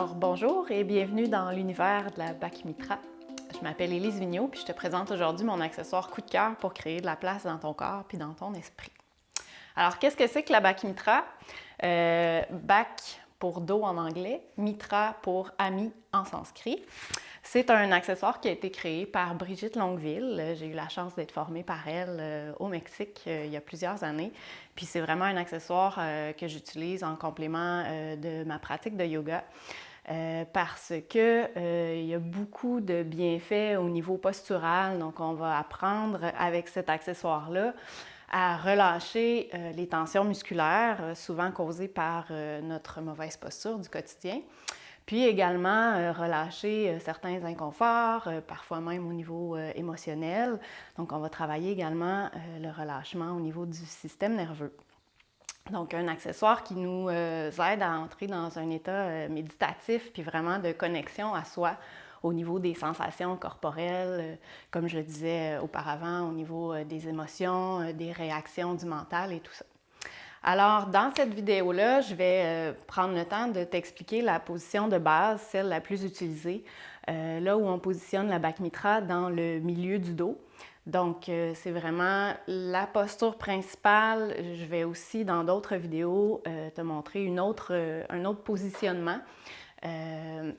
Alors, bonjour et bienvenue dans l'univers de la Bachmitra. Je m'appelle Élise Vigneault puis je te présente aujourd'hui mon accessoire coup de cœur pour créer de la place dans ton corps puis dans ton esprit. Alors, qu'est-ce que c'est que la Bachmitra? Bach pour dos en anglais, Mitra pour ami en sanskrit. C'est un accessoire qui a été créé par Brigitte Longueville. J'ai eu la chance d'être formée par elle au Mexique il y a plusieurs années. Puis c'est vraiment un accessoire que j'utilise en complément de ma pratique de yoga parce que il y a beaucoup de bienfaits au niveau postural. Donc on va apprendre avec cet accessoire-là à relâcher les tensions musculaires, souvent causées par notre mauvaise posture du quotidien. Puis également relâcher certains inconforts, parfois même au niveau émotionnel. Donc on va travailler également le relâchement au niveau du système nerveux. Donc un accessoire qui nous aide à entrer dans un état méditatif puis vraiment de connexion à soi au niveau des sensations corporelles, comme je le disais auparavant, au niveau des émotions, des réactions du mental et tout ça. Alors, dans cette vidéo-là, je vais prendre le temps de t'expliquer la position de base, celle la plus utilisée, là où on positionne la Bachmitra dans le milieu du dos. Donc, c'est vraiment la posture principale. Je vais aussi, dans d'autres vidéos, te montrer un autre positionnement.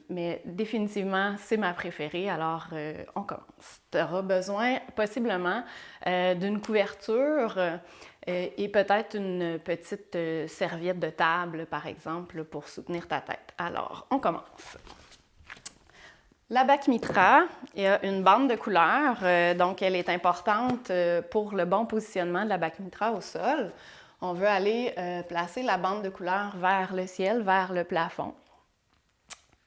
Mais définitivement, c'est ma préférée. Alors, on commence. Tu auras besoin possiblement d'une couverture et peut-être une petite serviette de table, par exemple, pour soutenir ta tête. Alors, on commence. La Bachmitra, il y a une bande de couleur, donc elle est importante pour le bon positionnement de la Bachmitra au sol. On veut aller placer la bande de couleur vers le ciel, vers le plafond.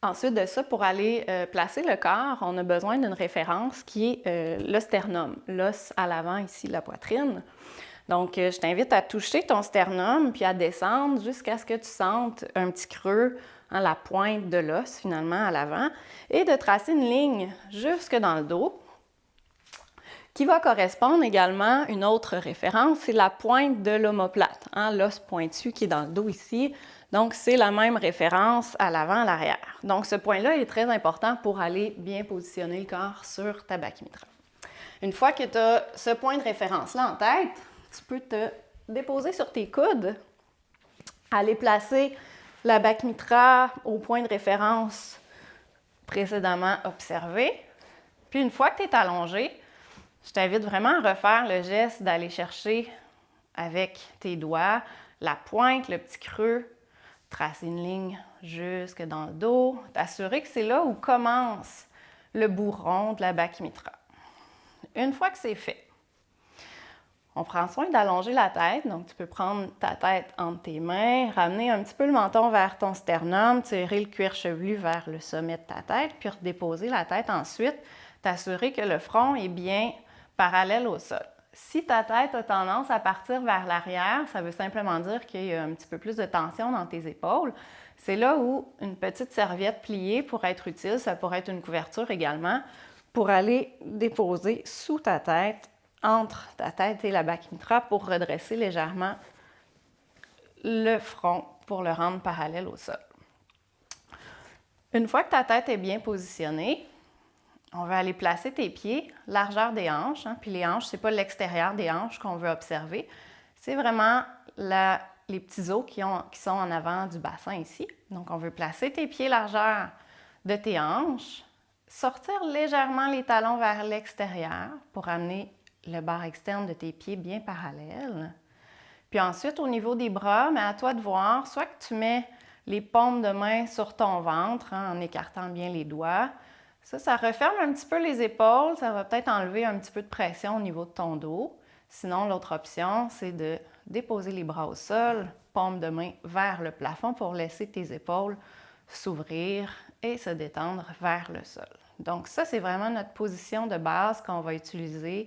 Ensuite de ça, pour aller placer le corps, on a besoin d'une référence qui est le sternum, l'os à l'avant ici de la poitrine. Donc, je t'invite à toucher ton sternum puis à descendre jusqu'à ce que tu sentes un petit creux, la pointe de l'os finalement à l'avant, et de tracer une ligne jusque dans le dos qui va correspondre également à une autre référence, c'est la pointe de l'omoplate, l'os pointu qui est dans le dos ici. Donc, c'est la même référence à l'avant, à l'arrière. Donc, ce point-là est très important pour aller bien positionner le corps sur ta Bachmitra. Une fois que tu as ce point de référence-là en tête, tu peux te déposer sur tes coudes, aller placer la Bachmitra au point de référence précédemment observé. Puis, une fois que tu es allongé, je t'invite vraiment à refaire le geste d'aller chercher avec tes doigts la pointe, le petit creux, tracer une ligne jusque dans le dos, t'assurer que c'est là où commence le bourron de la Bachmitra. Une fois que c'est fait, on prend soin d'allonger la tête, donc tu peux prendre ta tête entre tes mains, ramener un petit peu le menton vers ton sternum, tirer le cuir chevelu vers le sommet de ta tête, puis redéposer la tête ensuite, t'assurer que le front est bien parallèle au sol. Si ta tête a tendance à partir vers l'arrière, ça veut simplement dire qu'il y a un petit peu plus de tension dans tes épaules. C'est là où une petite serviette pliée pourrait être utile, ça pourrait être une couverture également, pour aller déposer sous ta tête, entre ta tête et la Bachmitra pour redresser légèrement le front pour le rendre parallèle au sol. Une fois que ta tête est bien positionnée, on va aller placer tes pieds, largeur des hanches, puis les hanches, ce n'est pas l'extérieur des hanches qu'on veut observer, c'est vraiment les petits os qui sont en avant du bassin ici. Donc, on veut placer tes pieds largeur de tes hanches, sortir légèrement les talons vers l'extérieur pour amener le bord externe de tes pieds bien parallèle. Puis ensuite, au niveau des bras, mais à toi de voir, soit que tu mets les paumes de main sur ton ventre en écartant bien les doigts. Ça referme un petit peu les épaules, ça va peut-être enlever un petit peu de pression au niveau de ton dos. Sinon, l'autre option, c'est de déposer les bras au sol, paumes de main vers le plafond pour laisser tes épaules s'ouvrir et se détendre vers le sol. Donc ça, c'est vraiment notre position de base qu'on va utiliser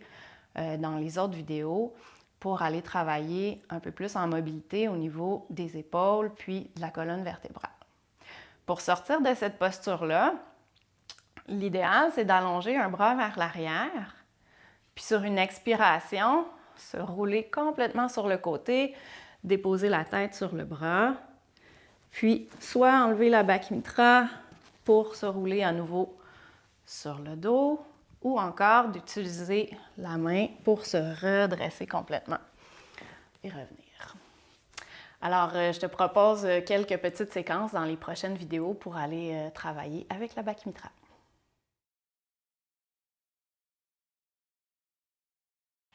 dans les autres vidéos pour aller travailler un peu plus en mobilité au niveau des épaules puis de la colonne vertébrale. Pour sortir de cette posture-là, l'idéal, c'est d'allonger un bras vers l'arrière, puis sur une expiration, se rouler complètement sur le côté, déposer la tête sur le bras, puis soit enlever la Bachmitra pour se rouler à nouveau sur le dos ou encore d'utiliser la main pour se redresser complètement et revenir. Alors, je te propose quelques petites séquences dans les prochaines vidéos pour aller travailler avec la Bachmitra.